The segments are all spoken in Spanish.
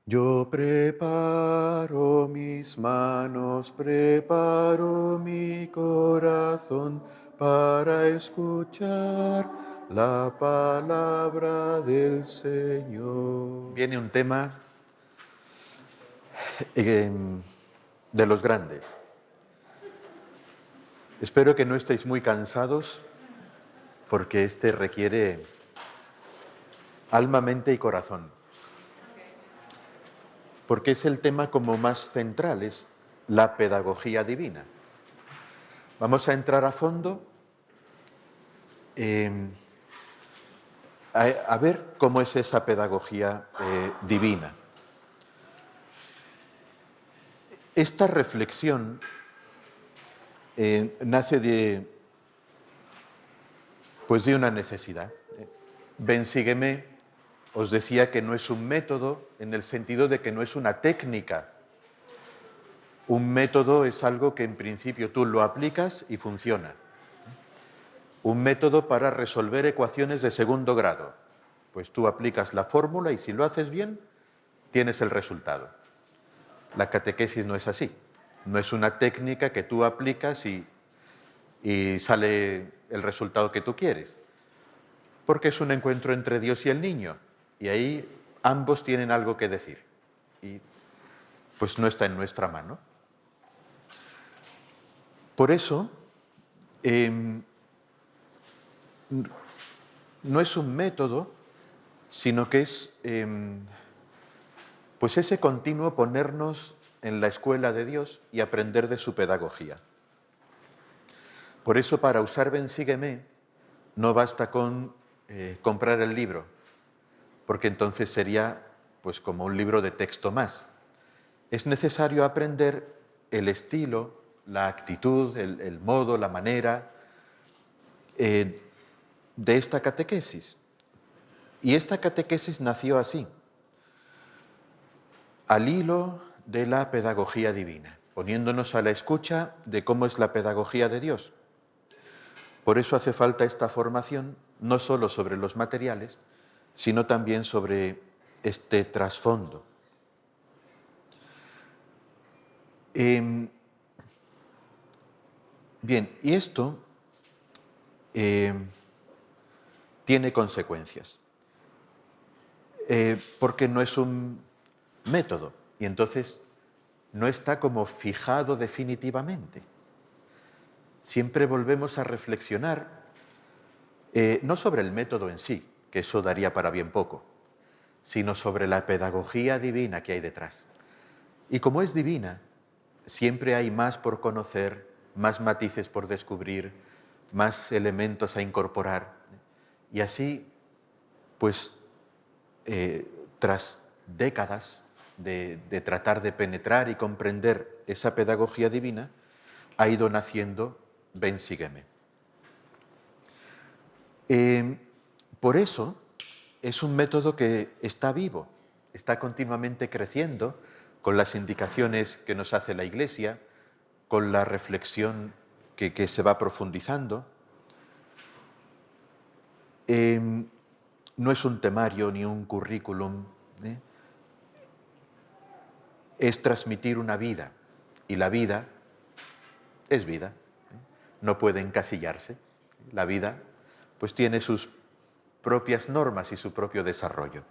Yo preparo mis manos, preparo mi corazón para escuchar la palabra del Señor. Viene un tema de los grandes. Espero que no estéis muy cansados porque este requiere alma, mente y corazón. Porque es el tema como más central, es la pedagogía divina. Vamos a entrar a fondo a ver cómo es esa pedagogía divina. Esta reflexión nace de una necesidad. Bensígueme os decía que no es un método en el sentido de que no es una técnica. Un método es algo que en principio tú lo aplicas y funciona. Un método para resolver ecuaciones de segundo grado. Pues tú aplicas la fórmula y si lo haces bien, tienes el resultado. La catequesis no es así. No es una técnica que tú aplicas y sale el resultado que tú quieres. Porque es un encuentro entre Dios y el niño. Y ahí ambos tienen algo que decir. Y pues no está en nuestra mano. Por eso, no es un método, sino que es pues ese continuo ponernos en la escuela de Dios y aprender de su pedagogía. Por eso, para usar Bensígueme, no basta con comprar el libro, porque entonces sería pues como un libro de texto más. Es necesario aprender el estilo, la actitud, el modo, la manera de esta catequesis. Y esta catequesis nació así, al hilo de la pedagogía divina, poniéndonos a la escucha de cómo es la pedagogía de Dios. Por eso hace falta esta formación, no solo sobre los materiales, sino también sobre este trasfondo. Bien, y esto tiene consecuencias, porque no es un método, y entonces no está como fijado definitivamente. Siempre volvemos a reflexionar, no sobre el método en sí, que eso daría para bien poco, sino sobre la pedagogía divina que hay detrás. Y como es divina, siempre hay más por conocer, más matices por descubrir, más elementos a incorporar. Y así, pues, tras décadas de tratar de penetrar y comprender esa pedagogía divina, ha ido naciendo Bensígueme. Por eso es un método que está vivo, está continuamente creciendo con las indicaciones que nos hace la Iglesia, con la reflexión que se va profundizando. No es un temario ni un currículum, es transmitir una vida, y la vida es vida, no puede encasillarse. La vida pues tiene sus propias normas y su propio desarrollo.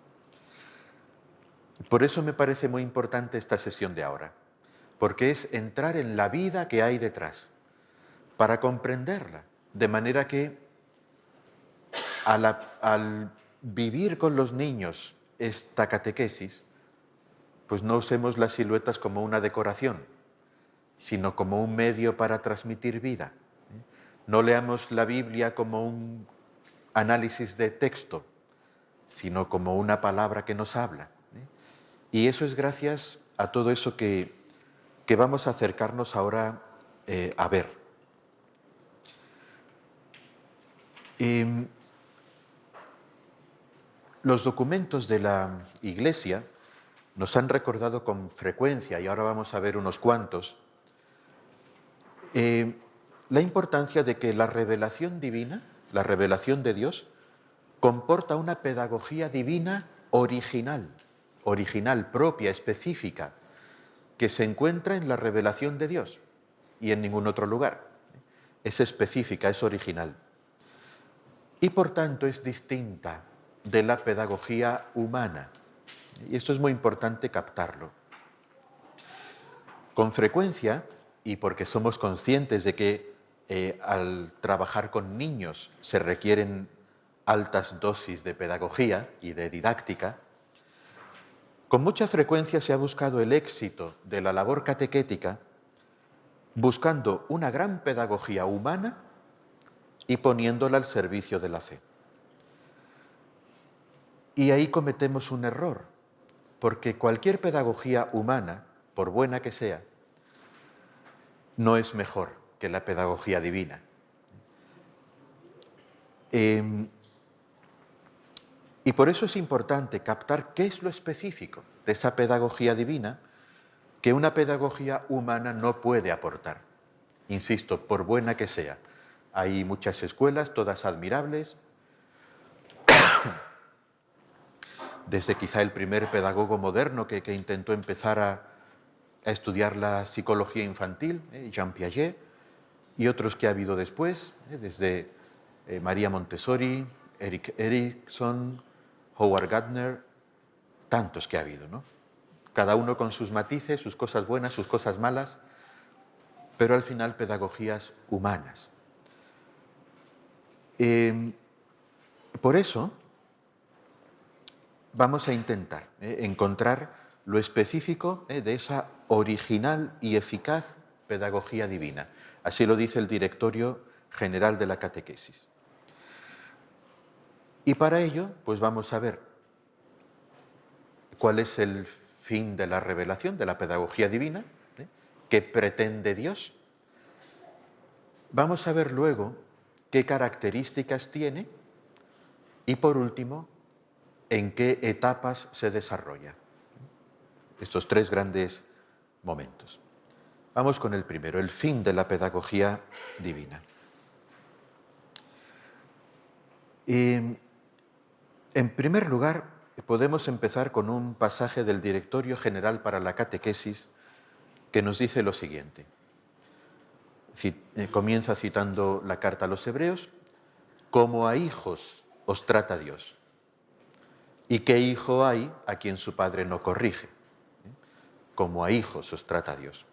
Por eso me parece muy importante esta sesión de ahora, porque es entrar en la vida que hay detrás, para comprenderla, de manera que al vivir con los niños esta catequesis, pues no usemos las siluetas como una decoración, sino como un medio para transmitir vida. No leamos la Biblia como un análisis de texto, sino como una palabra que nos habla. Y eso es gracias a todo eso que vamos a acercarnos ahora a ver. Los documentos de la Iglesia nos han recordado con frecuencia, y ahora vamos a ver unos cuantos, la importancia de que la revelación divina, la revelación de Dios, comporta una pedagogía divina original, original, propia, específica, que se encuentra en la revelación de Dios y en ningún otro lugar. Es específica, es original. Y por tanto es distinta de la pedagogía humana. Y esto es muy importante captarlo. Con frecuencia, y porque somos conscientes de que al trabajar con niños se requieren altas dosis de pedagogía y de didáctica, con mucha frecuencia se ha buscado el éxito de la labor catequética buscando una gran pedagogía humana y poniéndola al servicio de la fe. Y ahí cometemos un error, porque cualquier pedagogía humana, por buena que sea, no es mejor que la pedagogía divina. Y por eso es importante captar qué es lo específico de esa pedagogía divina que una pedagogía humana no puede aportar. Insisto, por buena que sea. Hay muchas escuelas, todas admirables, desde quizá el primer pedagogo moderno que intentó empezar a estudiar la psicología infantil, Jean Piaget, y otros que ha habido después, desde María Montessori, Erik Erikson, Howard Gardner, tantos que ha habido, ¿no? Cada uno con sus matices, sus cosas buenas, sus cosas malas, pero al final pedagogías humanas. Por eso vamos a intentar encontrar lo específico de esa original y eficaz pedagogía divina. Así lo dice el Directorio General de la Catequesis. Y para ello, pues vamos a ver cuál es el fin de la revelación, de la pedagogía divina, qué pretende Dios. Vamos a ver luego qué características tiene y, por último, en qué etapas se desarrolla. Estos tres grandes momentos. Vamos con el primero, el fin de la pedagogía divina. En primer lugar, podemos empezar con un pasaje del Directorio General para la Catequesis que nos dice lo siguiente. Comienza citando la carta a los Hebreos: como a hijos os trata Dios. ¿Y qué hijo hay a quien su padre no corrige? Como a hijos os trata Dios.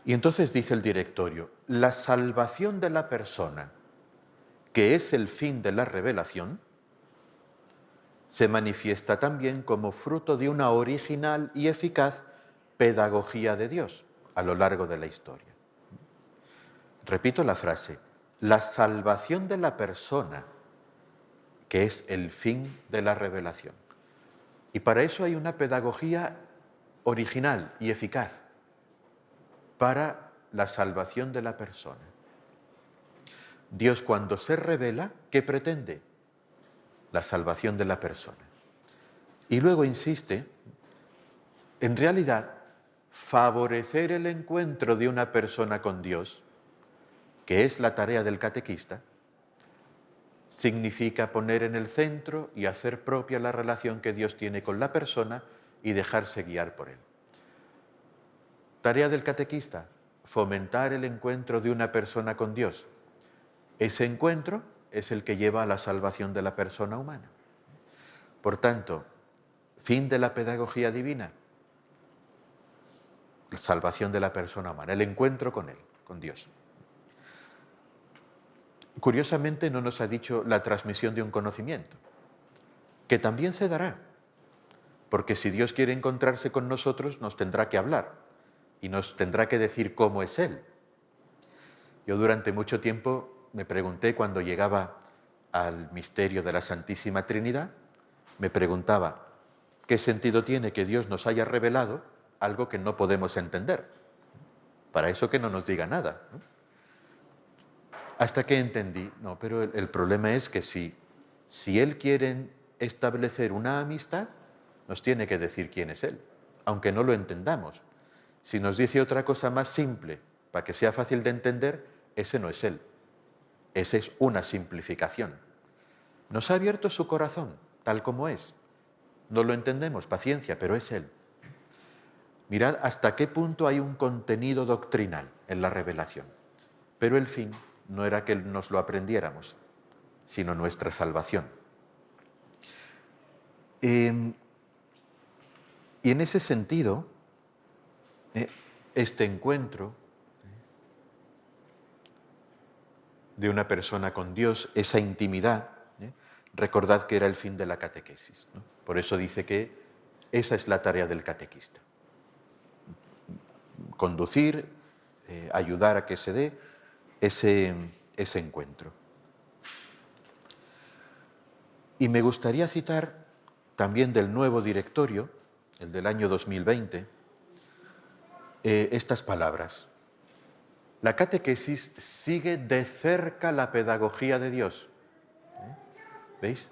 Y entonces dice el Directorio: la salvación de la persona, que es el fin de la revelación, se manifiesta también como fruto de una original y eficaz pedagogía de Dios a lo largo de la historia. Repito la frase: la salvación de la persona, que es el fin de la revelación. Y para eso hay una pedagogía original y eficaz para la salvación de la persona. Dios, cuando se revela, ¿qué pretende? La salvación de la persona. Y luego insiste, en realidad, favorecer el encuentro de una persona con Dios, que es la tarea del catequista, significa poner en el centro y hacer propia la relación que Dios tiene con la persona y dejarse guiar por él. Tarea del catequista: fomentar el encuentro de una persona con Dios. Ese encuentro es el que lleva a la salvación de la persona humana. Por tanto, fin de la pedagogía divina: la salvación de la persona humana, el encuentro con Él, con Dios. Curiosamente no nos ha dicho la transmisión de un conocimiento, que también se dará, porque si Dios quiere encontrarse con nosotros nos tendrá que hablar y nos tendrá que decir cómo es Él. Yo durante mucho tiempo me pregunté, cuando llegaba al misterio de la Santísima Trinidad, me preguntaba, ¿qué sentido tiene que Dios nos haya revelado algo que no podemos entender? Para eso que no nos diga nada, ¿no? Hasta que entendí, no, pero el problema es que si Él quiere establecer una amistad, nos tiene que decir quién es Él, aunque no lo entendamos. Si nos dice otra cosa más simple, para que sea fácil de entender, ese no es Él. Esa es una simplificación. Nos ha abierto su corazón, tal como es, No lo entendemos, paciencia, pero es Él. Mirad hasta qué punto hay un contenido doctrinal en la revelación. Pero el fin no era que nos lo aprendiéramos, sino nuestra salvación. Y en ese sentido, este encuentro de una persona con Dios, esa intimidad, recordad que era el fin de la catequesis, ¿no? Por eso dice que esa es la tarea del catequista. Conducir, ayudar a que se dé ese encuentro. Y me gustaría citar también del nuevo directorio, el del año 2020, estas palabras. La catequesis sigue de cerca la pedagogía de Dios. ¿Veis?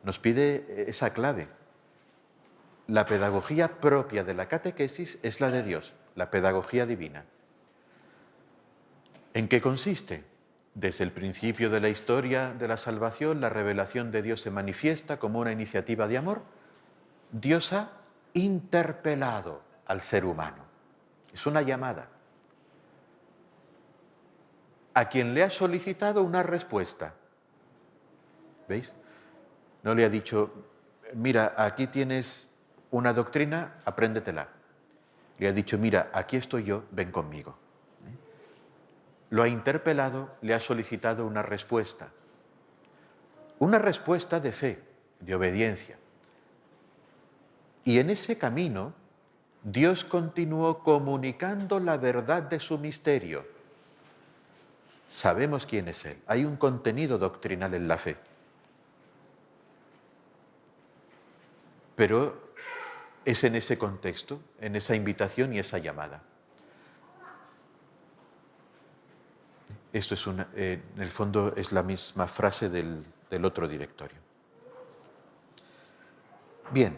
Nos pide esa clave. La pedagogía propia de la catequesis es la de Dios, la pedagogía divina. ¿En qué consiste? Desde el principio de la historia de la salvación, la revelación de Dios se manifiesta como una iniciativa de amor. Dios ha interpelado al ser humano. Es una llamada. A quien le ha solicitado una respuesta. ¿Veis? No le ha dicho, mira, aquí tienes una doctrina, apréndetela. Le ha dicho, mira, aquí estoy yo, ven conmigo. Lo ha interpelado, le ha solicitado una respuesta. Una respuesta de fe, de obediencia. Y en ese camino, Dios continuó comunicando la verdad de su misterio. Sabemos quién es Él. Hay un contenido doctrinal en la fe. Pero es en ese contexto, en esa invitación y esa llamada. Esto es en el fondo es la misma frase del otro directorio. Bien,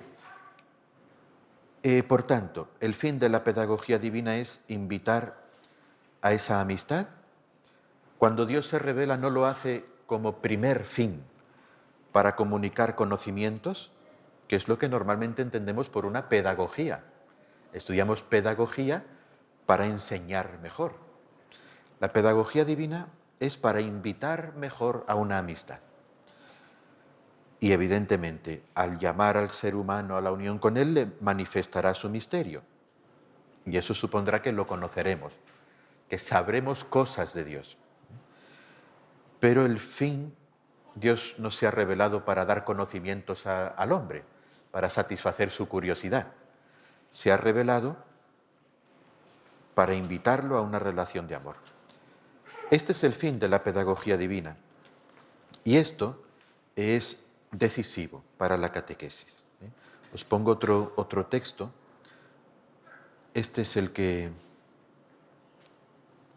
por tanto, el fin de la pedagogía divina es invitar a esa amistad. Cuando Dios se revela no lo hace como primer fin para comunicar conocimientos, que es lo que normalmente entendemos por una pedagogía. Estudiamos pedagogía para enseñar mejor. La pedagogía divina es para invitar mejor a una amistad. Y evidentemente, al llamar al ser humano a la unión con Él, le manifestará su misterio. Y eso supondrá que lo conoceremos, que sabremos cosas de Dios. Pero el fin, Dios no se ha revelado para dar conocimientos al hombre, para satisfacer su curiosidad. Se ha revelado para invitarlo a una relación de amor. Este es el fin de la pedagogía divina. Y esto es decisivo para la catequesis. Os pongo otro texto. Este es el que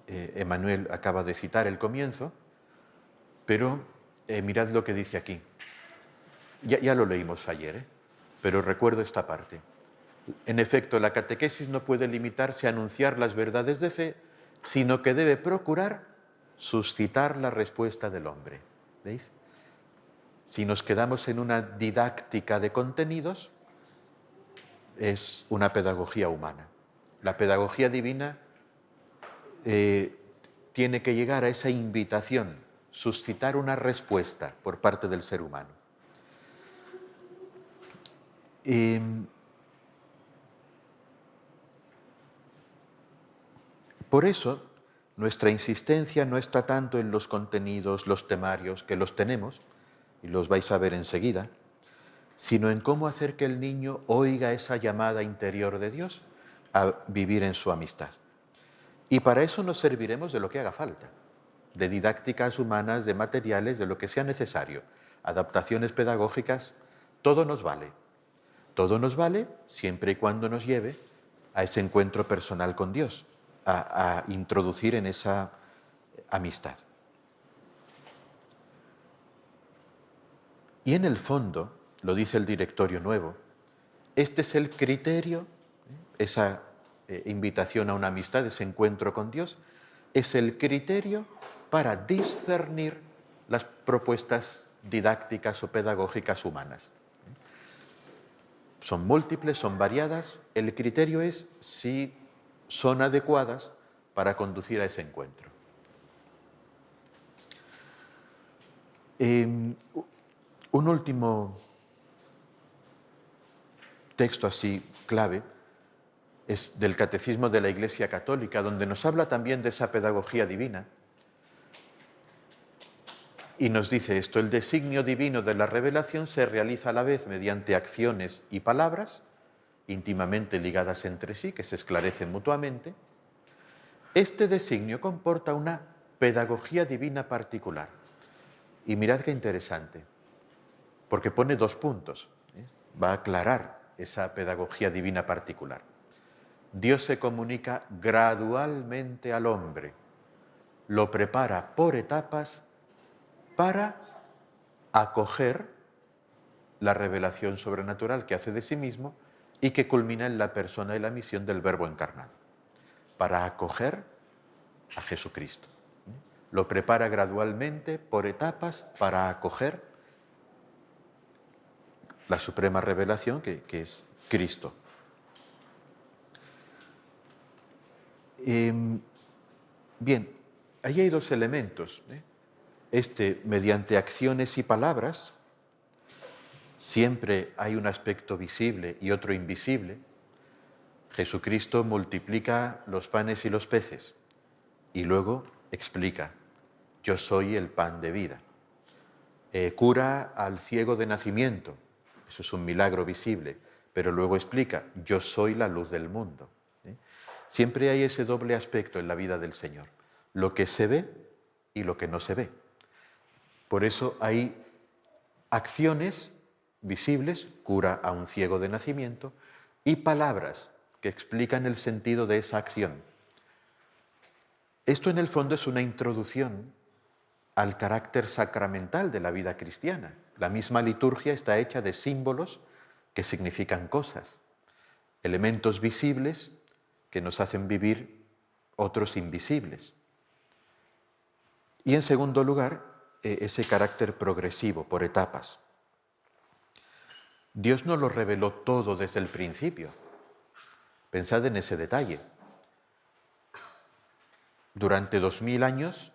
Emmanuel acaba de citar, el comienzo, pero mirad lo que dice aquí. Ya lo leímos ayer, pero recuerdo esta parte. En efecto, la catequesis no puede limitarse a anunciar las verdades de fe, sino que debe procurar suscitar la respuesta del hombre. ¿Veis? Si nos quedamos en una didáctica de contenidos, es una pedagogía humana. La pedagogía divina tiene que llegar a esa invitación, suscitar una respuesta por parte del ser humano. Por eso, nuestra insistencia no está tanto en los contenidos, los temarios, que los tenemos, y los vais a ver enseguida, sino en cómo hacer que el niño oiga esa llamada interior de Dios a vivir en su amistad. Y para eso nos serviremos de lo que haga falta, de didácticas humanas, de materiales, de lo que sea necesario, adaptaciones pedagógicas, todo nos vale. Todo nos vale siempre y cuando nos lleve a ese encuentro personal con Dios, a introducir en esa amistad. Y en el fondo, lo dice el directorio nuevo, este es el criterio, esa invitación a una amistad, ese encuentro con Dios, es el criterio para discernir las propuestas didácticas o pedagógicas humanas. son múltiples, son variadas. El criterio es si son adecuadas para conducir a ese encuentro. Un último texto así clave es del Catecismo de la Iglesia Católica, donde nos habla también de esa pedagogía divina. Y nos dice esto: el designio divino de la revelación se realiza a la vez mediante acciones y palabras, íntimamente ligadas entre sí, que se esclarecen mutuamente. Este designio comporta una pedagogía divina particular. Y mirad qué interesante, porque pone 2 puntos. Va a aclarar esa pedagogía divina particular. Dios se comunica gradualmente al hombre, lo prepara por etapas para acoger la revelación sobrenatural que hace de sí mismo y que culmina en la persona y la misión del Verbo encarnado, para acoger a Jesucristo. Lo prepara gradualmente, por etapas, para acoger la suprema revelación que es Cristo. Bien, ahí hay 2 elementos. Mediante acciones y palabras, siempre hay un aspecto visible y otro invisible. Jesucristo multiplica los panes y los peces y luego explica: yo soy el pan de vida. Cura al ciego de nacimiento, eso es un milagro visible, pero luego explica: yo soy la luz del mundo. Siempre hay ese doble aspecto en la vida del Señor, lo que se ve y lo que no se ve. Por eso hay acciones visibles, cura a un ciego de nacimiento, y palabras que explican el sentido de esa acción. Esto en el fondo es una introducción al carácter sacramental de la vida cristiana. La misma liturgia está hecha de símbolos que significan cosas, elementos visibles que nos hacen vivir otros invisibles. Y en segundo lugar, ese carácter progresivo, por etapas. Dios no lo reveló todo desde el principio. Pensad en ese detalle. Durante 2000 años,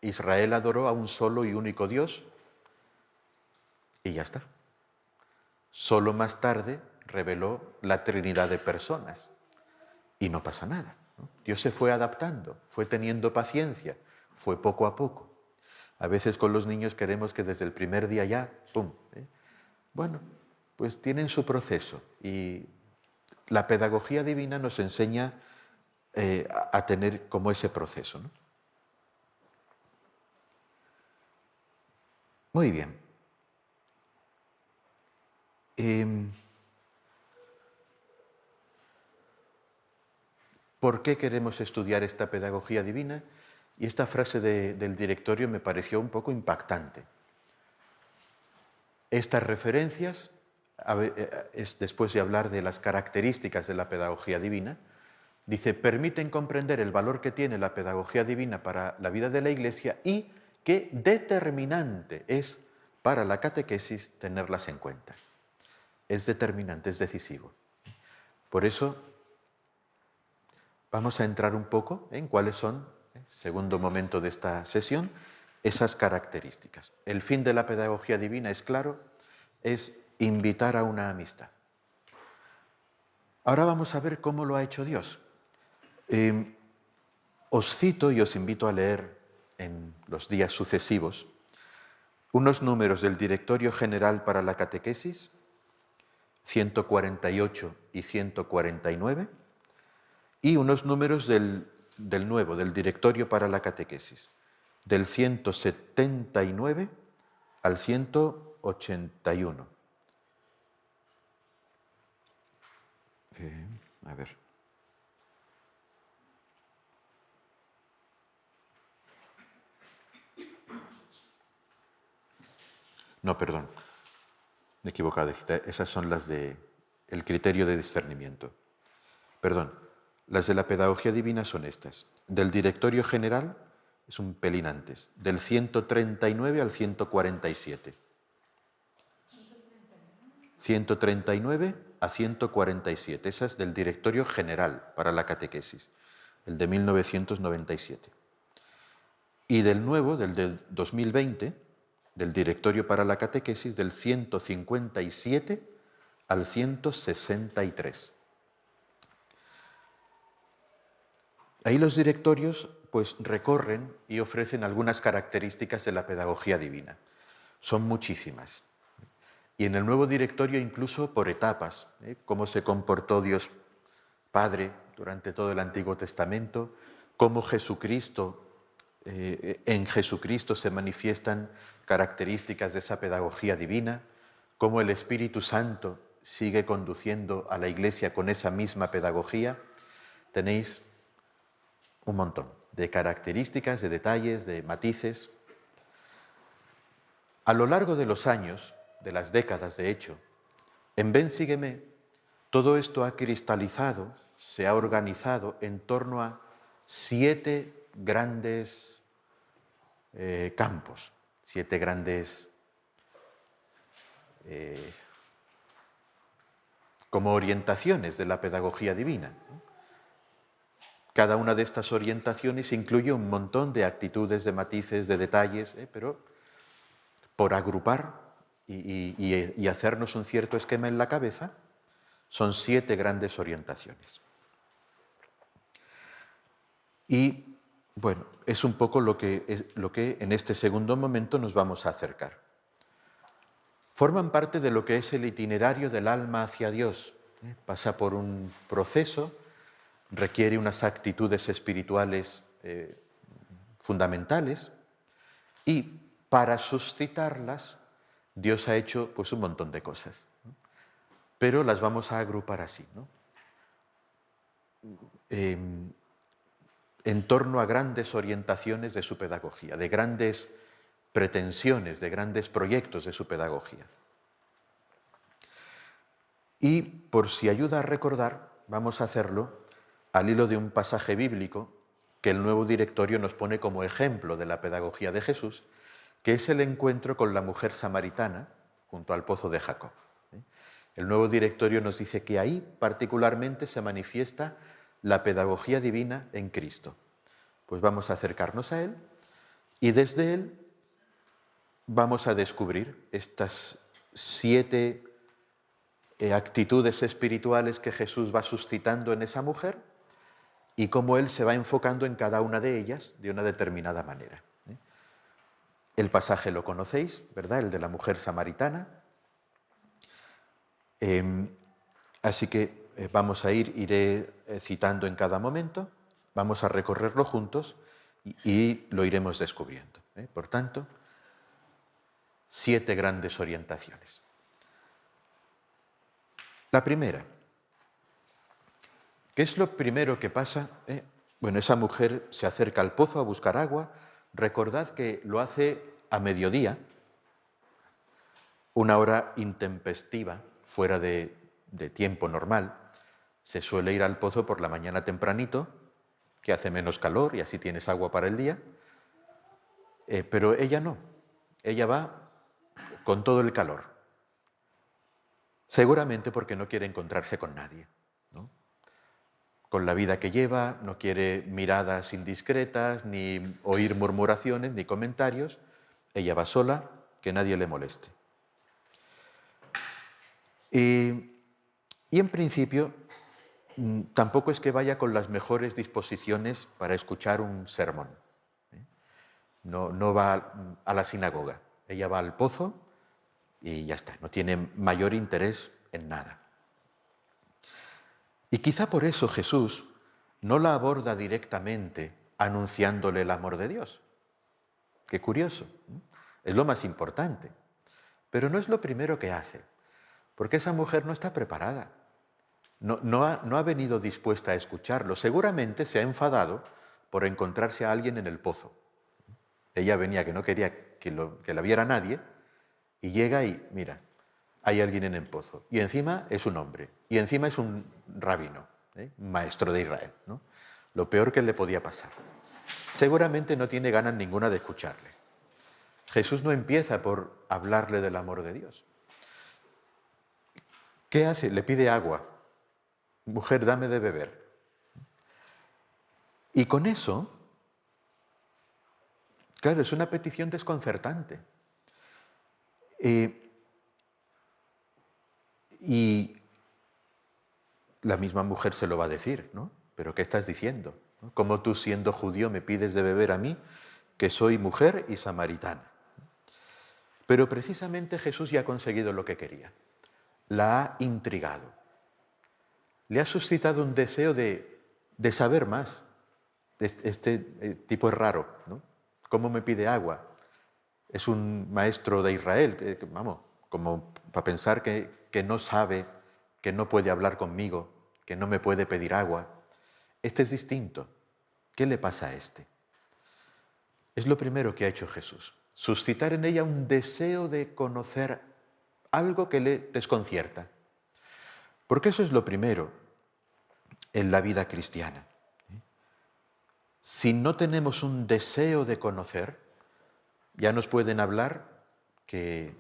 Israel adoró a un solo y único Dios y ya está. Solo más tarde reveló la Trinidad de personas y no pasa nada, ¿no? Dios se fue adaptando, fue teniendo paciencia, fue poco a poco. A veces con los niños queremos que desde el primer día ya, ¡pum! Bueno, pues tienen su proceso y la pedagogía divina nos enseña a tener como ese proceso, ¿no? Muy bien. ¿Por qué queremos estudiar esta pedagogía divina? Y esta frase del directorio me pareció un poco impactante. Estas referencias, es después de hablar de las características de la pedagogía divina, dice: permiten comprender el valor que tiene la pedagogía divina para la vida de la Iglesia y qué determinante es para la catequesis tenerlas en cuenta. Es determinante, es decisivo. Por eso vamos a entrar un poco en cuáles son, segundo momento de esta sesión, esas características. El fin de la pedagogía divina es claro, es invitar a una amistad. Ahora vamos a ver cómo lo ha hecho Dios. Os cito y os invito a leer en los días sucesivos unos números del Directorio General para la Catequesis, 148 y 149, y unos números del nuevo, del Directorio para la Catequesis, del 179 al 181. A ver. No, perdón. Me he equivocado. Esas son las del criterio de discernimiento. Perdón. Las de la pedagogía divina son estas. Del Directorio General es un pelín antes. Del 139 al 147. 139 a 147. Esa es del Directorio General para la Catequesis, el de 1997. Y del nuevo, del 2020, del Directorio para la Catequesis, del 157 al 163. Ahí los directorios pues recorren y ofrecen algunas características de la pedagogía divina. Son muchísimas. Y en el nuevo directorio incluso por etapas, cómo se comportó Dios Padre durante todo el Antiguo Testamento, cómo en Jesucristo se manifiestan características de esa pedagogía divina, cómo el Espíritu Santo sigue conduciendo a la Iglesia con esa misma pedagogía. Tenéis un montón de características, de detalles, de matices. A lo largo de los años, de las décadas de hecho, en Ven Sígueme, todo esto ha cristalizado, se ha organizado en torno a 7 grandes campos, 7 grandes como orientaciones de la pedagogía divina. Cada una de estas orientaciones incluye un montón de actitudes, de matices, de detalles, pero por agrupar y hacernos un cierto esquema en la cabeza, son 7 grandes orientaciones. Y bueno, es un poco lo que en este segundo momento nos vamos a acercar. Forman parte de lo que es el itinerario del alma hacia Dios. Pasa por un proceso, requiere unas actitudes espirituales fundamentales y para suscitarlas Dios ha hecho pues un montón de cosas, ¿no? Pero las vamos a agrupar así, ¿no? En torno a grandes orientaciones de su pedagogía, de grandes pretensiones, de grandes proyectos de su pedagogía. Y por si ayuda a recordar, vamos a hacerlo al hilo de un pasaje bíblico que el nuevo directorio nos pone como ejemplo de la pedagogía de Jesús, que es el encuentro con la mujer samaritana junto al pozo de Jacob. El nuevo directorio nos dice que ahí particularmente se manifiesta la pedagogía divina en Cristo. Pues vamos a acercarnos a Él y desde Él vamos a descubrir estas 7 actitudes espirituales que Jesús va suscitando en esa mujer y cómo Él se va enfocando en cada una de ellas de una determinada manera. El pasaje lo conocéis, ¿verdad? El de la mujer samaritana. Así que iré citando en cada momento, vamos a recorrerlo juntos y lo iremos descubriendo. Por tanto, 7 grandes orientaciones. La primera, ¿qué es lo primero que pasa? Bueno, esa mujer se acerca al pozo a buscar agua. Recordad que lo hace a mediodía, una hora intempestiva, fuera de tiempo normal. Se suele ir al pozo por la mañana tempranito, que hace menos calor y así tienes agua para el día. Pero ella no, ella va con todo el calor. Seguramente porque no quiere encontrarse con nadie, ¿no? Con la vida que lleva, no quiere miradas indiscretas, ni oír murmuraciones, ni comentarios. Ella va sola, que nadie le moleste. Y en principio, tampoco es que vaya con las mejores disposiciones para escuchar un sermón. No va a la sinagoga. Ella va al pozo y ya está, no tiene mayor interés en nada. Y quizá por eso Jesús no la aborda directamente anunciándole el amor de Dios. Qué curioso, ¿no? Es lo más importante, pero no es lo primero que hace, porque esa mujer no está preparada, no ha venido dispuesta a escucharlo. Seguramente se ha enfadado por encontrarse a alguien en el pozo. Ella venía que no quería que la viera nadie, y llega y, mira, hay alguien en el pozo. Y encima es un hombre. Y encima es un rabino, un maestro de Israel, ¿no? Lo peor que le podía pasar. Seguramente no tiene ganas ninguna de escucharle. Jesús no empieza por hablarle del amor de Dios. ¿Qué hace? Le pide agua. Mujer, dame de beber. Y con eso, claro, es una petición desconcertante. Y la misma mujer se lo va a decir, ¿no? ¿Pero qué estás diciendo? ¿No? ¿Cómo tú, siendo judío, me pides de beber a mí, que soy mujer y samaritana? Pero precisamente Jesús ya ha conseguido lo que quería. La ha intrigado. Le ha suscitado un deseo de saber más. Este tipo es raro, ¿no? ¿Cómo me pide agua? Es un maestro de Israel, vamos, como para pensar que no sabe, que no puede hablar conmigo, que no me puede pedir agua. Este es distinto. ¿Qué le pasa a este? Es lo primero que ha hecho Jesús. Suscitar en ella un deseo de conocer algo que le desconcierta. Porque eso es lo primero en la vida cristiana. Si no tenemos un deseo de conocer, ya nos pueden hablar que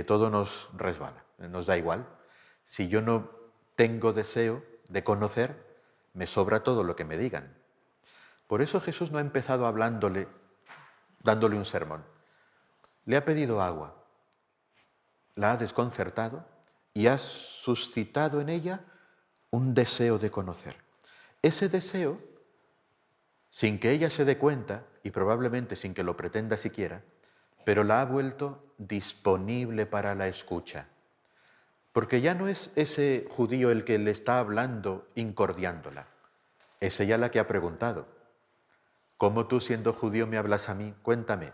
todo nos resbala, nos da igual. Si yo no tengo deseo de conocer, me sobra todo lo que me digan. Por eso Jesús no ha empezado dándole un sermón. Le ha pedido agua, la ha desconcertado y ha suscitado en ella un deseo de conocer. Ese deseo, sin que ella se dé cuenta, y probablemente sin que lo pretenda siquiera, pero la ha vuelto disponible para la escucha. Porque ya no es ese judío el que le está hablando incordiándola, es ella la que ha preguntado. ¿Cómo tú, siendo judío, me hablas a mí? Cuéntame.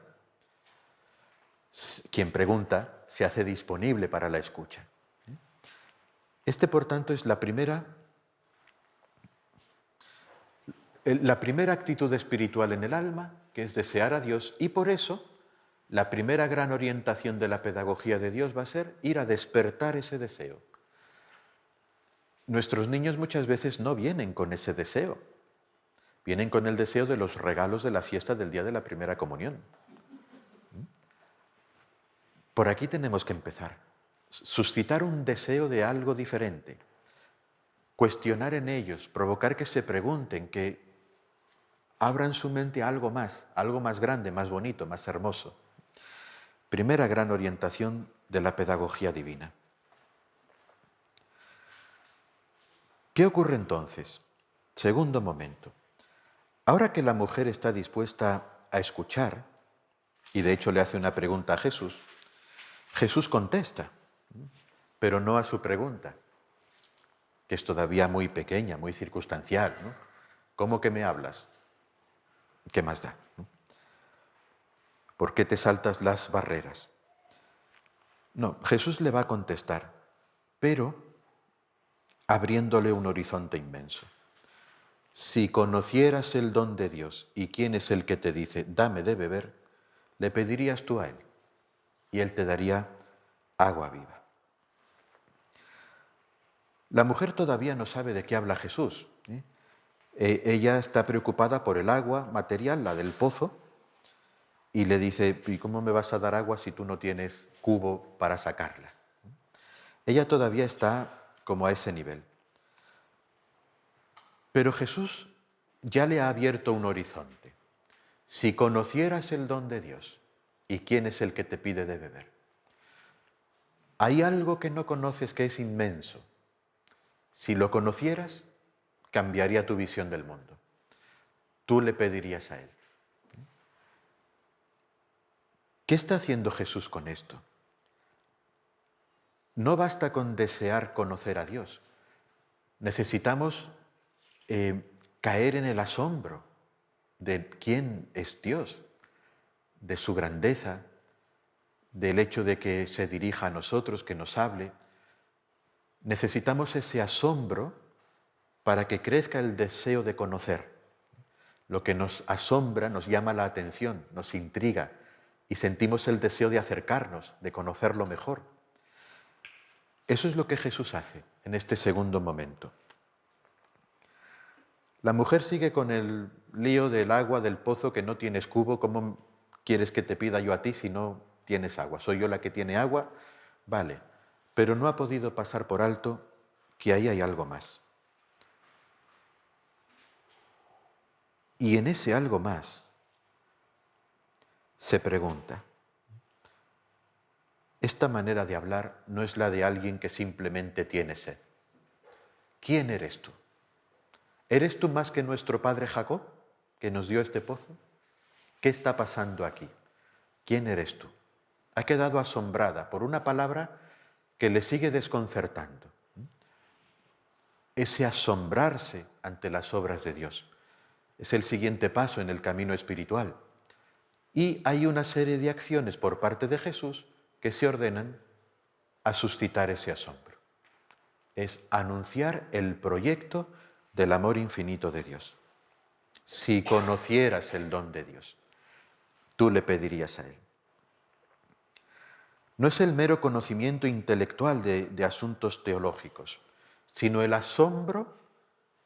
Quien pregunta se hace disponible para la escucha. Por tanto, es la primera actitud espiritual en el alma, que es desear a Dios, y por eso la primera gran orientación de la pedagogía de Dios va a ser ir a despertar ese deseo. Nuestros niños muchas veces no vienen con ese deseo, vienen con el deseo de los regalos de la fiesta del día de la primera comunión. Por aquí tenemos que empezar. Suscitar un deseo de algo diferente, cuestionar en ellos, provocar que se pregunten, que abran su mente a algo más grande, más bonito, más hermoso. Primera gran orientación de la pedagogía divina. ¿Qué ocurre entonces? Segundo momento. Ahora que la mujer está dispuesta a escuchar, y de hecho le hace una pregunta a Jesús, Jesús contesta, pero no a su pregunta, que es todavía muy pequeña, muy circunstancial, ¿no? ¿Cómo que me hablas? ¿Qué más da? ¿Por qué te saltas las barreras? No, Jesús le va a contestar, pero abriéndole un horizonte inmenso. Si conocieras el don de Dios y quién es el que te dice, dame de beber, le pedirías tú a Él y Él te daría agua viva. La mujer todavía no sabe de qué habla Jesús. Ella está preocupada por el agua material, la del pozo, y le dice, ¿y cómo me vas a dar agua si tú no tienes cubo para sacarla? Ella todavía está como a ese nivel. Pero Jesús ya le ha abierto un horizonte. Si conocieras el don de Dios y quién es el que te pide de beber. Hay algo que no conoces que es inmenso. Si lo conocieras, cambiaría tu visión del mundo. Tú le pedirías a Él. ¿Qué está haciendo Jesús con esto? No basta con desear conocer a Dios. Necesitamos caer en el asombro de quién es Dios, de su grandeza, del hecho de que se dirija a nosotros, que nos hable. Necesitamos ese asombro para que crezca el deseo de conocer. Lo que nos asombra nos llama la atención, nos intriga y sentimos el deseo de acercarnos, de conocerlo mejor. Eso es lo que Jesús hace en este segundo momento. La mujer sigue con el lío del agua del pozo, que no tienes cubo. ¿Cómo quieres que te pida yo a ti si no tienes agua? ¿Soy yo la que tiene agua? Vale, pero no ha podido pasar por alto que ahí hay algo más. Y en ese algo más se pregunta, esta manera de hablar no es la de alguien que simplemente tiene sed. ¿Quién eres tú? ¿Eres tú más que nuestro padre Jacob, que nos dio este pozo? ¿Qué está pasando aquí? ¿Quién eres tú? Ha quedado asombrada por una palabra que le sigue desconcertando. Ese asombrarse ante las obras de Dios es el siguiente paso en el camino espiritual. Y hay una serie de acciones por parte de Jesús que se ordenan a suscitar ese asombro. Es anunciar el proyecto del amor infinito de Dios. Si conocieras el don de Dios, tú le pedirías a Él. No es el mero conocimiento intelectual de asuntos teológicos, sino el asombro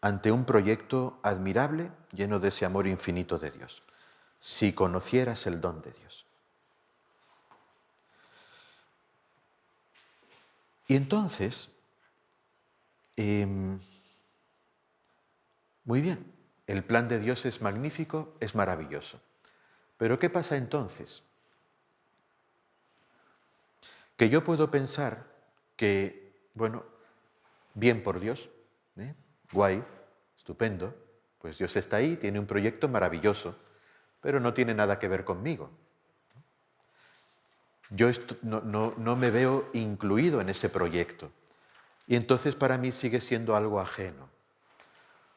ante un proyecto admirable lleno de ese amor infinito de Dios. Si conocieras el don de Dios. Y entonces, muy bien, el plan de Dios es magnífico, es maravilloso. Pero ¿qué pasa entonces? Que yo puedo pensar que, bueno, bien por Dios, guay, estupendo, pues Dios está ahí, tiene un proyecto maravilloso, pero no tiene nada que ver conmigo. Yo no me veo incluido en ese proyecto y entonces para mí sigue siendo algo ajeno.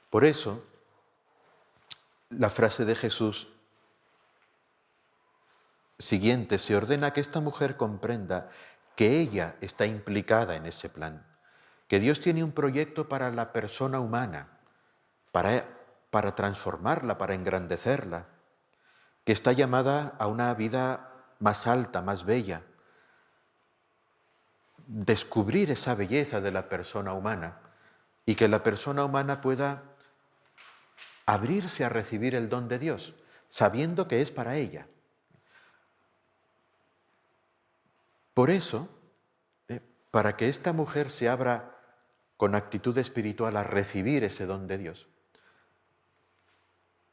Por eso, la frase de Jesús siguiente, se ordena que esta mujer comprenda que ella está implicada en ese plan, que Dios tiene un proyecto para la persona humana, para transformarla, para engrandecerla, que está llamada a una vida más alta, más bella, descubrir esa belleza de la persona humana y que la persona humana pueda abrirse a recibir el don de Dios, sabiendo que es para ella. Por eso, para que esta mujer se abra con actitud espiritual a recibir ese don de Dios,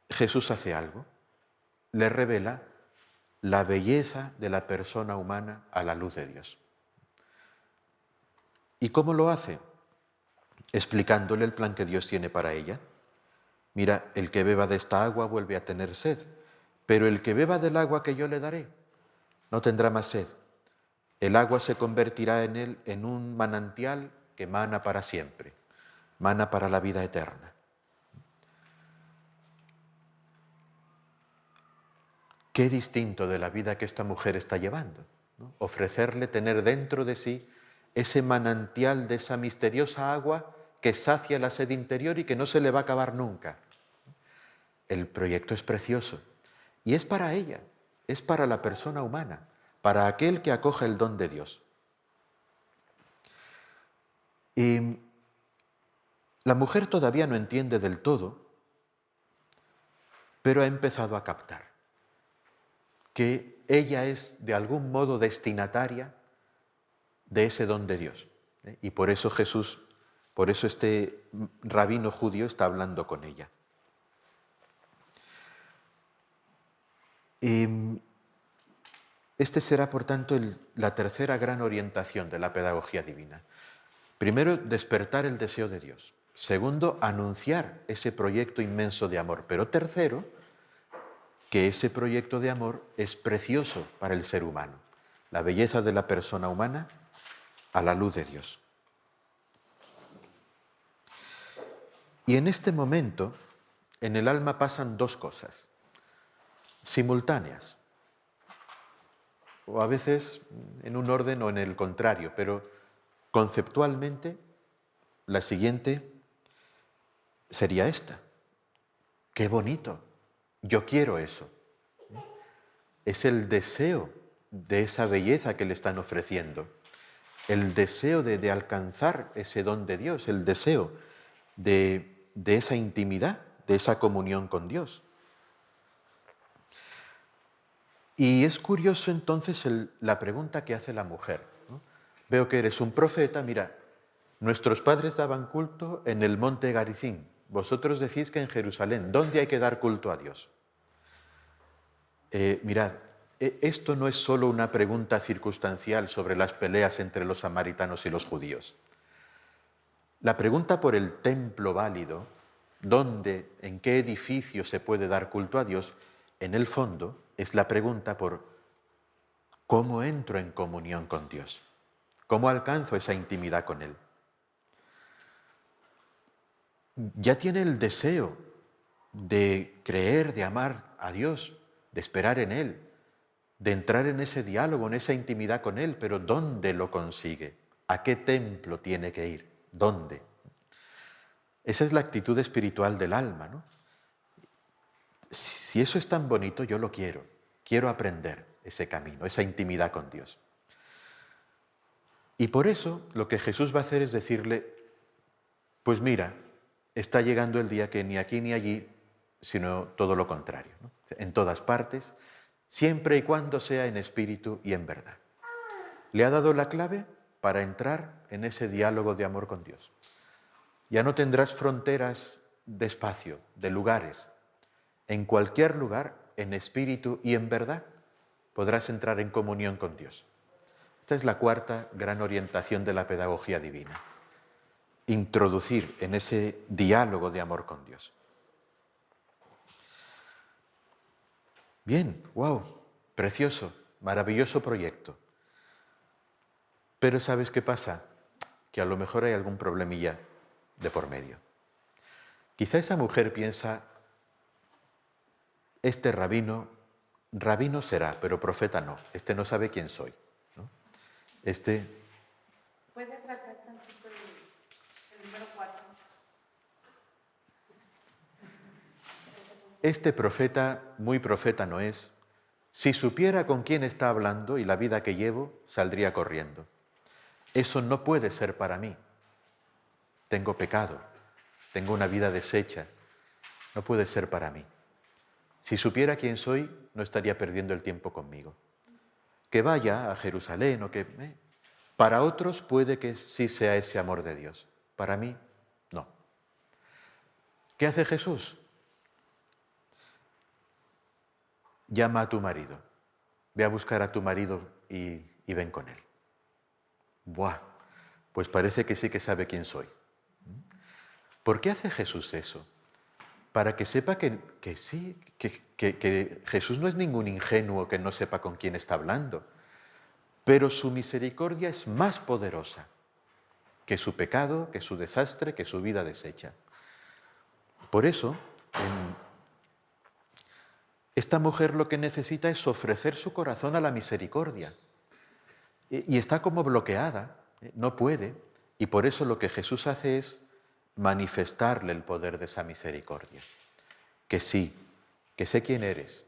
Jesús hace algo, le revela la belleza de la persona humana a la luz de Dios. ¿Y cómo lo hace? Explicándole el plan que Dios tiene para ella. Mira, el que beba de esta agua vuelve a tener sed, pero el que beba del agua que yo le daré no tendrá más sed. El agua se convertirá en él en un manantial que mana para siempre, mana para la vida eterna. Qué distinto de la vida que esta mujer está llevando, ¿no? Ofrecerle tener dentro de sí ese manantial de esa misteriosa agua que sacia la sed interior y que no se le va a acabar nunca. El proyecto es precioso y es para ella, es para la persona humana, para aquel que acoge el don de Dios. Y la mujer todavía no entiende del todo, pero ha empezado a captar que ella es de algún modo destinataria de ese don de Dios. Y por eso Jesús, por eso este rabino judío está hablando con ella. Este será, por tanto, la tercera gran orientación de la pedagogía divina. Primero, despertar el deseo de Dios. Segundo, anunciar ese proyecto inmenso de amor. Pero tercero, que ese proyecto de amor es precioso para el ser humano. La belleza de la persona humana a la luz de Dios. Y en este momento, en el alma pasan dos cosas simultáneas, o a veces en un orden o en el contrario, pero conceptualmente la siguiente sería esta. ¡Qué bonito! Yo quiero eso. Es el deseo de esa belleza que le están ofreciendo, el deseo de alcanzar ese don de Dios, el deseo de esa intimidad, de esa comunión con Dios. Y es curioso entonces la pregunta que hace la mujer, ¿no? veo que eres un profeta, mira, nuestros padres daban culto en el monte Garizim, vosotros decís que en Jerusalén, ¿dónde hay que dar culto a Dios? Mirad, esto no es solo una pregunta circunstancial sobre las peleas entre los samaritanos y los judíos. La pregunta por el templo válido, dónde, en qué edificio se puede dar culto a Dios, en el fondo es la pregunta por cómo entro en comunión con Dios, cómo alcanzo esa intimidad con Él. Ya tiene el deseo de creer, de amar a Dios, de esperar en Él, de entrar en ese diálogo, en esa intimidad con Él, pero ¿dónde lo consigue? ¿A qué templo tiene que ir? ¿Dónde? Esa es la actitud espiritual del alma, ¿no? Si eso es tan bonito, yo lo quiero aprender ese camino, esa intimidad con Dios. Y por eso lo que Jesús va a hacer es decirle, pues mira, está llegando el día que ni aquí ni allí, sino todo lo contrario, ¿no? En todas partes, siempre y cuando sea en espíritu y en verdad. Le ha dado la clave para entrar en ese diálogo de amor con Dios. Ya no tendrás fronteras de espacio, de lugares. En cualquier lugar, en espíritu y en verdad, podrás entrar en comunión con Dios. Esta es la cuarta gran orientación de la pedagogía divina. Introducir en ese diálogo de amor con Dios. Bien, wow, precioso, maravilloso proyecto. Pero ¿sabes qué pasa? Que a lo mejor hay algún problemilla de por medio. Quizá esa mujer piensa, este rabino será, pero profeta no, este no sabe quién soy, ¿no? ¿Puede atrasar tantito el número 4? Este profeta, muy profeta no es. Si supiera con quién está hablando y la vida que llevo, saldría corriendo. Eso no puede ser para mí. Tengo pecado, tengo una vida deshecha, no puede ser para mí. Si supiera quién soy, no estaría perdiendo el tiempo conmigo. Que vaya a Jerusalén o que... Para otros puede que sí sea ese amor de Dios. Para mí, no. ¿Qué hace Jesús? Llama a tu marido. Ve a buscar a tu marido y ven con él. ¡Buah! Pues parece que sí que sabe quién soy. ¿Por qué hace Jesús eso? Para que sepa que sí, que Jesús no es ningún ingenuo que no sepa con quién está hablando, pero su misericordia es más poderosa que su pecado, que su desastre, que su vida deshecha. Por eso, esta mujer lo que necesita es ofrecer su corazón a la misericordia. Y está como bloqueada, no puede, y por eso lo que Jesús hace es manifestarle el poder de esa misericordia. Que sí, que sé quién eres,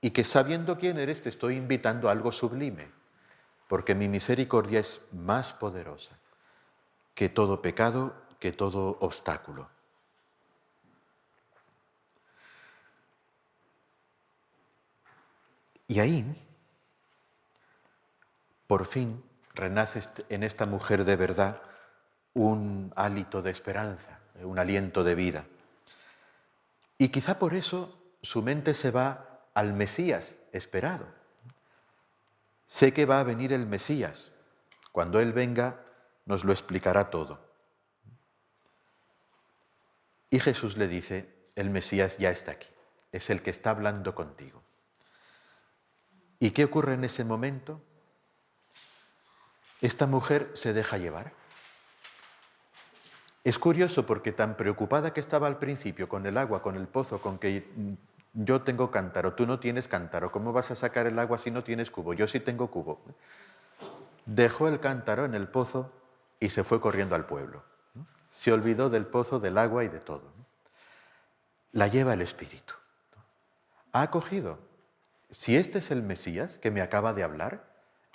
y que sabiendo quién eres te estoy invitando a algo sublime, porque mi misericordia es más poderosa que todo pecado, que todo obstáculo. Y ahí, por fin, renace en esta mujer de verdad un hálito de esperanza, un aliento de vida. Y quizá por eso su mente se va al Mesías esperado. Sé que va a venir el Mesías. Cuando Él venga, nos lo explicará todo. Y Jesús le dice, el Mesías ya está aquí, es el que está hablando contigo. ¿Y qué ocurre en ese momento? Esta mujer se deja llevar. Es curioso porque tan preocupada que estaba al principio con el agua, con el pozo, con que yo tengo cántaro, tú no tienes cántaro, ¿cómo vas a sacar el agua si no tienes cubo? Yo sí tengo cubo. Dejó el cántaro en el pozo y se fue corriendo al pueblo. Se olvidó del pozo, del agua y de todo. La lleva el Espíritu. Ha acogido. Si este es el Mesías que me acaba de hablar,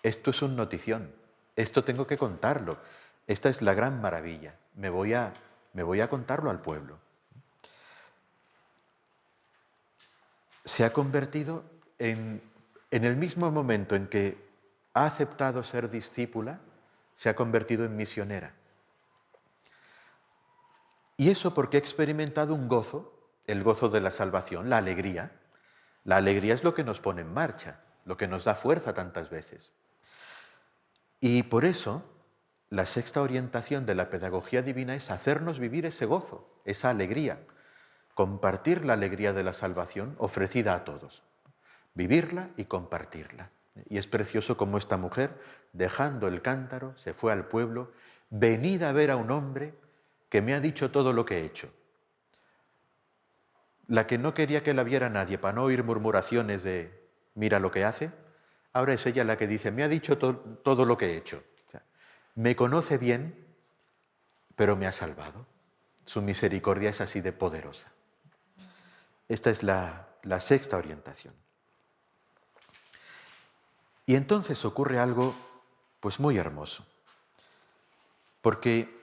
esto es un notición. Esto tengo que contarlo. Esta es la gran maravilla. Me voy a contarlo al pueblo. Se ha convertido en el mismo momento en que ha aceptado ser discípula, se ha convertido en misionera. Y eso porque he experimentado un gozo, el gozo de la salvación, la alegría. La alegría es lo que nos pone en marcha, lo que nos da fuerza tantas veces. Y por eso, la sexta orientación de la pedagogía divina es hacernos vivir ese gozo, esa alegría, compartir la alegría de la salvación ofrecida a todos, vivirla y compartirla. Y es precioso como esta mujer, dejando el cántaro, se fue al pueblo, venida a ver a un hombre que me ha dicho todo lo que he hecho. La que no quería que la viera nadie para no oír murmuraciones de mira lo que hace, ahora es ella la que dice, me ha dicho todo lo que he hecho. O sea, me conoce bien, pero me ha salvado. Su misericordia es así de poderosa. Esta es la sexta orientación. Y entonces ocurre algo pues muy hermoso, porque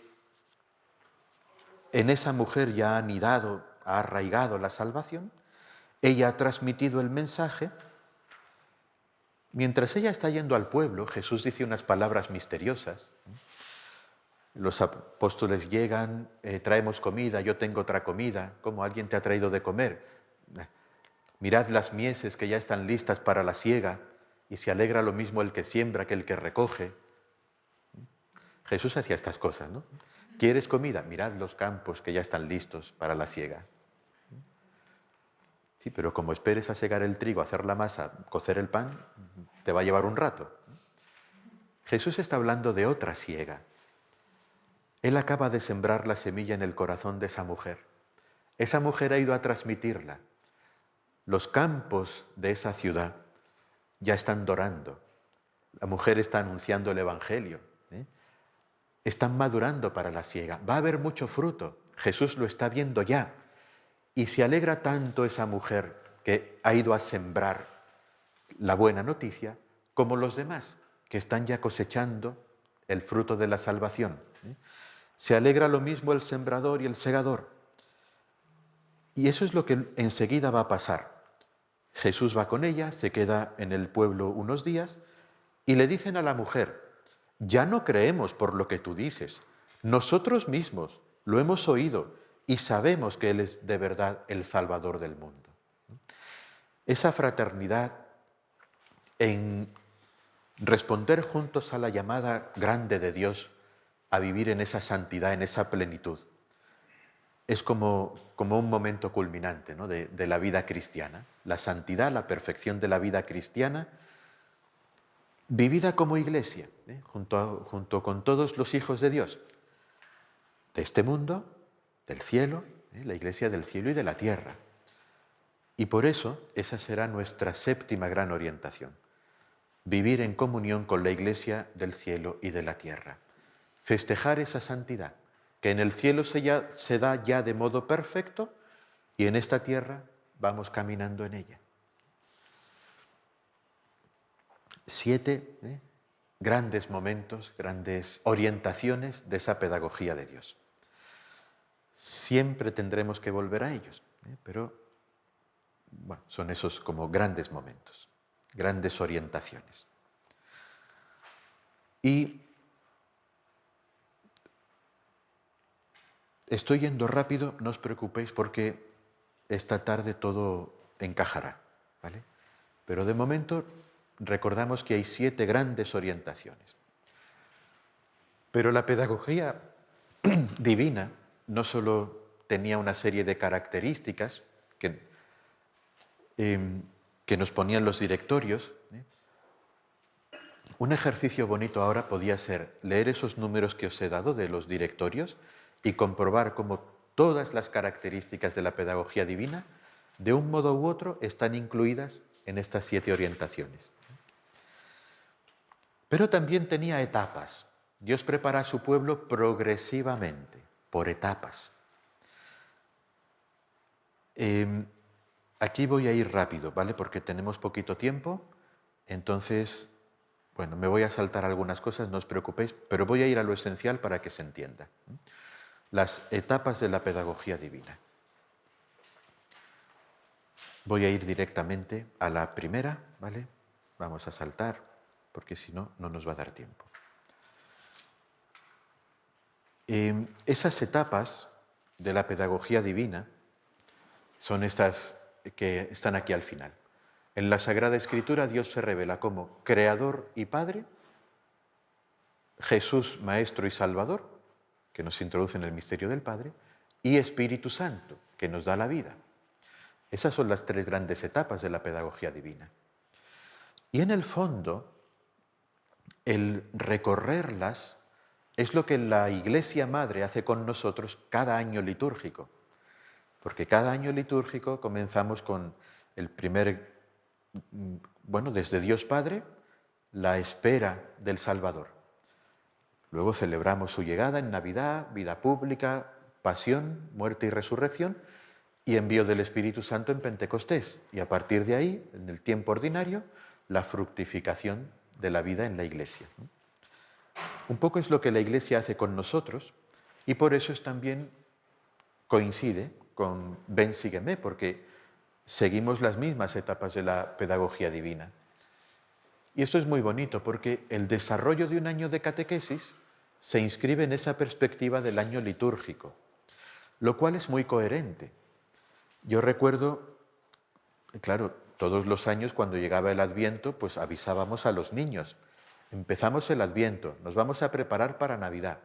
en esa mujer ya ha anidado, ha arraigado la salvación, ella ha transmitido el mensaje. Mientras ella está yendo al pueblo, Jesús dice unas palabras misteriosas. Los apóstoles llegan, traemos comida, yo tengo otra comida, ¿cómo alguien te ha traído de comer? Mirad las mieses que ya están listas para la siega, y se alegra lo mismo el que siembra que el que recoge. Jesús hacía estas cosas, ¿no? ¿Quieres comida? Mirad los campos que ya están listos para la siega. Sí, pero como esperes a segar el trigo, hacer la masa, cocer el pan, te va a llevar un rato. Jesús está hablando de otra siega. Él acaba de sembrar la semilla en el corazón de esa mujer. Esa mujer ha ido a transmitirla. Los campos de esa ciudad ya están dorando. La mujer está anunciando el Evangelio. Están madurando para la siega. Va a haber mucho fruto. Jesús lo está viendo ya. Y se alegra tanto esa mujer que ha ido a sembrar la buena noticia, como los demás, que están ya cosechando el fruto de la salvación. Se alegra lo mismo el sembrador y el segador. Y eso es lo que enseguida va a pasar. Jesús va con ella, se queda en el pueblo unos días, y le dicen a la mujer, ya no creemos por lo que tú dices, nosotros mismos lo hemos oído y sabemos que Él es de verdad el Salvador del mundo. Esa fraternidad en responder juntos a la llamada grande de Dios a vivir en esa santidad, en esa plenitud, es como un momento culminante, ¿no?, de la vida cristiana. La santidad, la perfección de la vida cristiana, vivida como iglesia, junto con todos los hijos de Dios, de este mundo, del cielo, la iglesia del cielo y de la tierra. Y por eso esa será nuestra séptima gran orientación, vivir en comunión con la iglesia del cielo y de la tierra, festejar esa santidad, que en el cielo se da ya de modo perfecto y en esta tierra vamos caminando en ella. 7 grandes momentos, grandes orientaciones de esa pedagogía de Dios. Siempre tendremos que volver a ellos, pero bueno, son esos como grandes momentos, grandes orientaciones. Y estoy yendo rápido, no os preocupéis porque esta tarde todo encajará, ¿vale? Pero de momento recordamos que hay 7 grandes orientaciones. Pero la pedagogía divina no solo tenía una serie de características que nos ponían los directorios. Un ejercicio bonito ahora podía ser leer esos números que os he dado de los directorios y comprobar cómo todas las características de la pedagogía divina, de un modo u otro, están incluidas en estas 7 orientaciones. Pero también tenía etapas. Dios prepara a su pueblo progresivamente, por etapas. Aquí voy a ir rápido, ¿vale? Porque tenemos poquito tiempo, entonces, bueno, me voy a saltar algunas cosas, no os preocupéis, pero voy a ir a lo esencial para que se entienda. Las etapas de la pedagogía divina. Voy a ir directamente a la primera, ¿vale? Vamos a saltar, porque si no, no nos va a dar tiempo. Esas etapas de la pedagogía divina son estas que están aquí al final. En la Sagrada Escritura Dios se revela como Creador y Padre, Jesús Maestro y Salvador, que nos introduce en el misterio del Padre, y Espíritu Santo, que nos da la vida. Esas son las tres grandes etapas de la pedagogía divina. Y en el fondo, el recorrerlas es lo que la Iglesia Madre hace con nosotros cada año litúrgico. Porque cada año litúrgico comenzamos con el primer, desde Dios Padre, la espera del Salvador. Luego celebramos su llegada en Navidad, vida pública, pasión, muerte y resurrección, y envío del Espíritu Santo en Pentecostés. Y a partir de ahí, en el tiempo ordinario, la fructificación de la vida en la Iglesia. Un poco es lo que la Iglesia hace con nosotros, y por eso también coincide con Ven, sígueme, porque seguimos las mismas etapas de la pedagogía divina. Y esto es muy bonito, porque el desarrollo de un año de catequesis se inscribe en esa perspectiva del año litúrgico, lo cual es muy coherente. Yo recuerdo, claro, todos los años cuando llegaba el Adviento, pues avisábamos a los niños. Empezamos el Adviento, nos vamos a preparar para Navidad.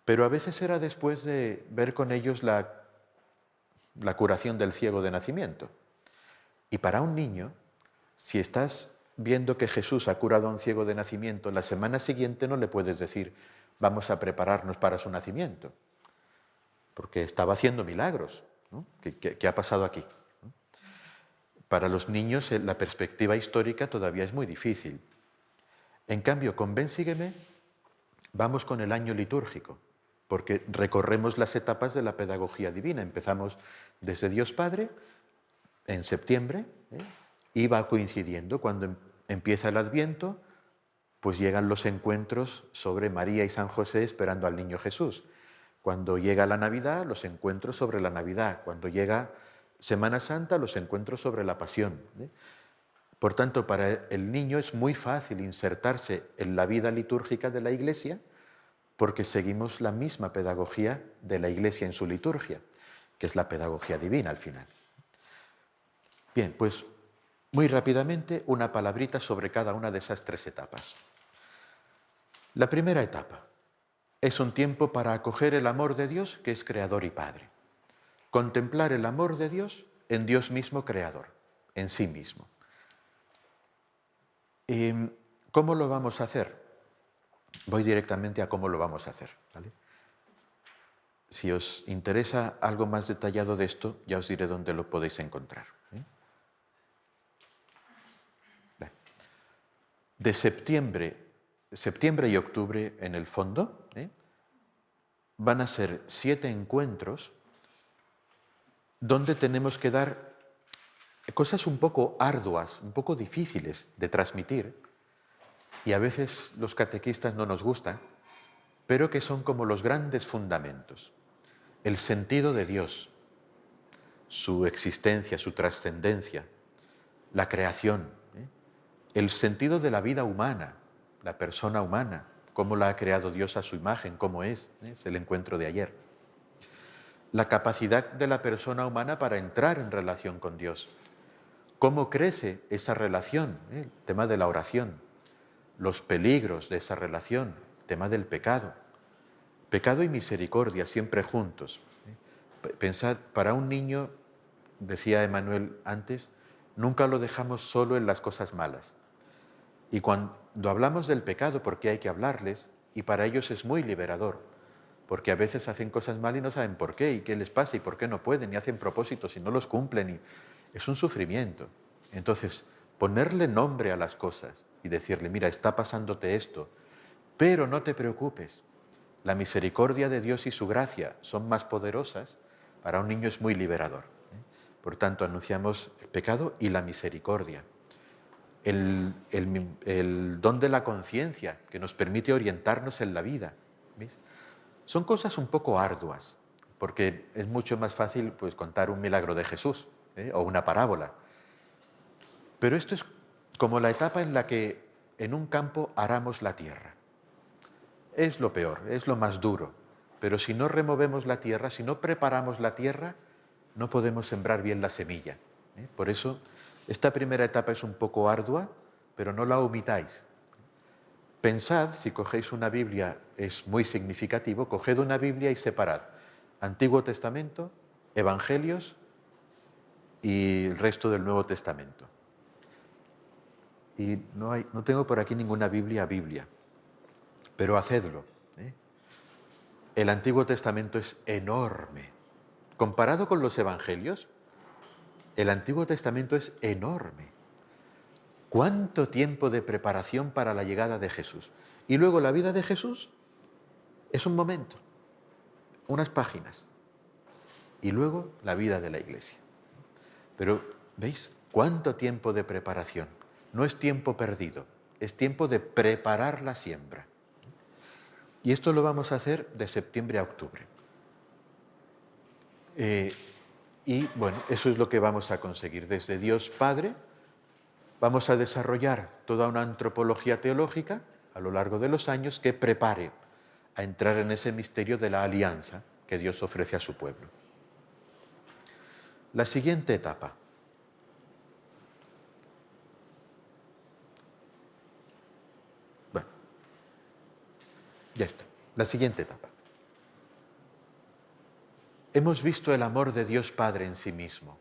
Pero a veces era después de ver con ellos la curación del ciego de nacimiento. Y para un niño, si estás viendo que Jesús ha curado a un ciego de nacimiento, la semana siguiente no le puedes decir, vamos a prepararnos para su nacimiento, porque estaba haciendo milagros, ¿no? ¿Qué ha pasado aquí? Para los niños la perspectiva histórica todavía es muy difícil. En cambio, con Ven, sígueme, vamos con el año litúrgico, porque recorremos las etapas de la pedagogía divina. Empezamos desde Dios Padre, en septiembre, y va coincidiendo. Cuando empieza el Adviento, pues llegan los encuentros sobre María y San José esperando al niño Jesús. Cuando llega la Navidad, los encuentros sobre la Navidad. Cuando llega Semana Santa, los encuentros sobre la Pasión. Por tanto, para el niño es muy fácil insertarse en la vida litúrgica de la Iglesia porque seguimos la misma pedagogía de la Iglesia en su liturgia, que es la pedagogía divina al final. Bien, pues muy rápidamente una palabrita sobre cada una de esas tres etapas. La primera etapa es un tiempo para acoger el amor de Dios, que es creador y Padre. Contemplar el amor de Dios en Dios mismo creador, en sí mismo. ¿Cómo lo vamos a hacer? Voy directamente a cómo lo vamos a hacer, ¿vale? Si os interesa algo más detallado de esto, ya os diré dónde lo podéis encontrar. De septiembre y octubre, en el fondo, van a ser 7 encuentros donde tenemos que dar cosas un poco arduas, un poco difíciles de transmitir, y a veces los catequistas no nos gustan, pero que son como los grandes fundamentos. El sentido de Dios, su existencia, su trascendencia, la creación, el sentido de la vida humana, la persona humana, cómo la ha creado Dios a su imagen, cómo es el encuentro de ayer. La capacidad de la persona humana para entrar en relación con Dios. Cómo crece esa relación, el tema de la oración, los peligros de esa relación, el tema del pecado. Pecado y misericordia siempre juntos. Pensad, para un niño, decía Emmanuel antes, nunca lo dejamos solo en las cosas malas. Y cuando hablamos del pecado, porque hay que hablarles, y para ellos es muy liberador, porque a veces hacen cosas mal y no saben por qué, y qué les pasa, y por qué no pueden, y hacen propósitos y no los cumplen, y es un sufrimiento. Entonces, ponerle nombre a las cosas y decirle, mira, está pasándote esto, pero no te preocupes, la misericordia de Dios y su gracia son más poderosas, para un niño es muy liberador. Por tanto, anunciamos el pecado y la misericordia. El don de la conciencia, que nos permite orientarnos en la vida. ¿Veis? Son cosas un poco arduas, porque es mucho más fácil pues, contar un milagro de Jesús o una parábola. Pero esto es como la etapa en la que en un campo aramos la tierra. Es lo peor, es lo más duro, pero si no removemos la tierra, si no preparamos la tierra, no podemos sembrar bien la semilla. Por eso, esta primera etapa es un poco ardua, pero no la omitáis. Pensad, si cogéis una Biblia, es muy significativo, coged una Biblia y separad Antiguo Testamento, Evangelios y el resto del Nuevo Testamento. Y no tengo por aquí ninguna Biblia, pero hacedlo. El Antiguo Testamento es enorme. Comparado con los Evangelios, el Antiguo Testamento es enorme. ¿Cuánto tiempo de preparación para la llegada de Jesús? Y luego la vida de Jesús es un momento, unas páginas. Y luego la vida de la Iglesia. Pero, ¿veis? ¿Cuánto tiempo de preparación? No es tiempo perdido, es tiempo de preparar la siembra. Y esto lo vamos a hacer de septiembre a octubre. Y bueno, eso es lo que vamos a conseguir. Desde Dios Padre vamos a desarrollar toda una antropología teológica a lo largo de los años que prepare a entrar en ese misterio de la alianza que Dios ofrece a su pueblo. La siguiente etapa. Bueno, ya está. La siguiente etapa. Hemos visto el amor de Dios Padre en sí mismo,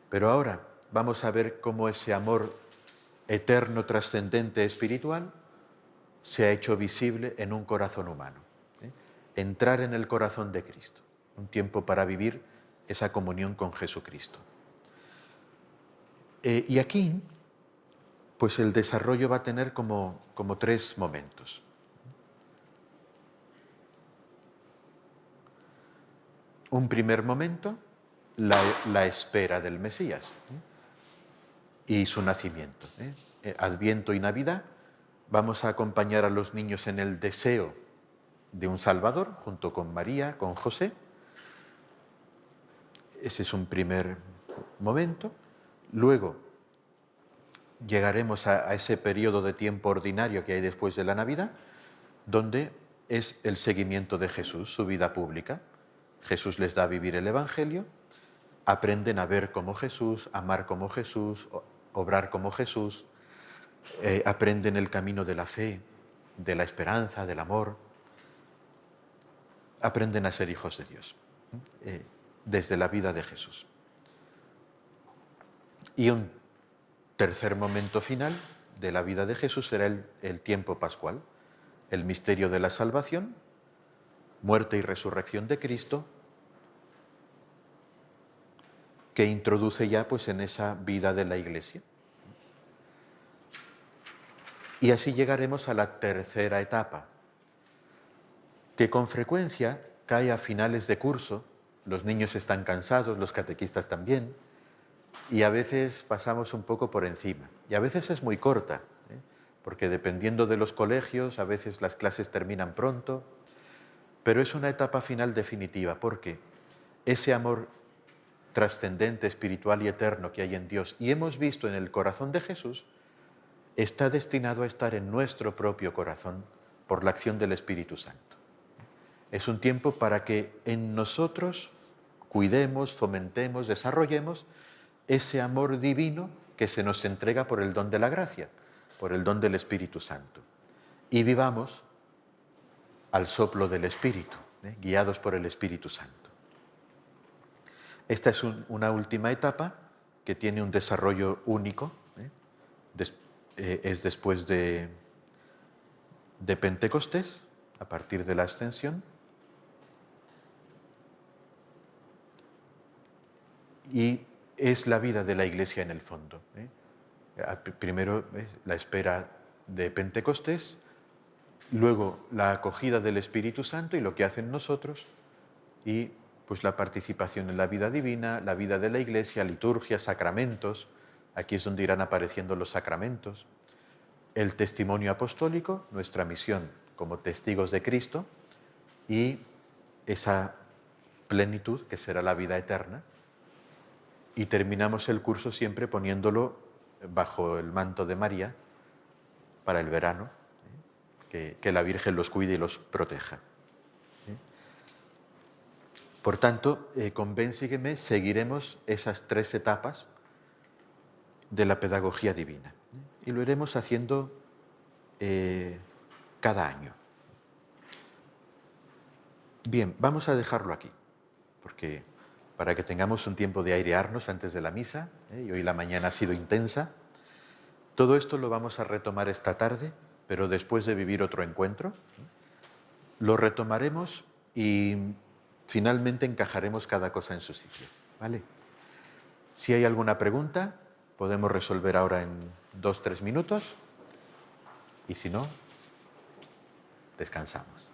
pero ahora vamos a ver cómo ese amor eterno, trascendente, espiritual, se ha hecho visible en un corazón humano. Entrar en el corazón de Cristo, un tiempo para vivir esa comunión con Jesucristo. Y aquí, pues el desarrollo va a tener como tres momentos. Un primer momento, la espera del Mesías y su nacimiento. Adviento y Navidad, vamos a acompañar a los niños en el deseo de un Salvador, junto con María, con José. Ese es un primer momento. Luego llegaremos a ese periodo de tiempo ordinario que hay después de la Navidad, donde es el seguimiento de Jesús, su vida pública. Jesús les da a vivir el Evangelio, aprenden a ver como Jesús, amar como Jesús, obrar como Jesús, aprenden el camino de la fe, de la esperanza, del amor, aprenden a ser hijos de Dios, desde la vida de Jesús. Y un tercer momento final de la vida de Jesús será el tiempo pascual, el misterio de la salvación, muerte y resurrección de Cristo, que introduce ya pues en esa vida de la Iglesia. Y así llegaremos a la tercera etapa, que con frecuencia cae a finales de curso. Los niños están cansados, los catequistas también, y a veces pasamos un poco por encima. Y a veces es muy corta, porque dependiendo de los colegios, a veces las clases terminan pronto, pero es una etapa final definitiva, porque ese amor trascendente, espiritual y eterno que hay en Dios y hemos visto en el corazón de Jesús, está destinado a estar en nuestro propio corazón por la acción del Espíritu Santo. Es un tiempo para que en nosotros cuidemos, fomentemos, desarrollemos ese amor divino que se nos entrega por el don de la gracia, por el don del Espíritu Santo. Y vivamos al soplo del Espíritu, guiados por el Espíritu Santo. Esta es una última etapa que tiene un desarrollo único, es después de Pentecostés, a partir de la Ascensión, y es la vida de la Iglesia en el fondo. Primero la espera de Pentecostés, luego la acogida del Espíritu Santo y lo que hacen nosotros, y pues la participación en la vida divina, la vida de la Iglesia, liturgia, sacramentos. Aquí es donde irán apareciendo los sacramentos. El testimonio apostólico, nuestra misión como testigos de Cristo, y esa plenitud que será la vida eterna. Y terminamos el curso siempre poniéndolo bajo el manto de María para el verano, que la Virgen los cuide y los proteja. Por tanto, con Ven, sígueme seguiremos esas 3 etapas de la pedagogía divina. Y lo iremos haciendo cada año. Bien, vamos a dejarlo aquí, porque para que tengamos un tiempo de airearnos antes de la misa, y hoy la mañana ha sido intensa, todo esto lo vamos a retomar esta tarde, pero después de vivir otro encuentro, lo retomaremos y finalmente encajaremos cada cosa en su sitio, ¿vale? Si hay alguna pregunta, podemos resolver ahora en 2-3 minutos, y si no, descansamos.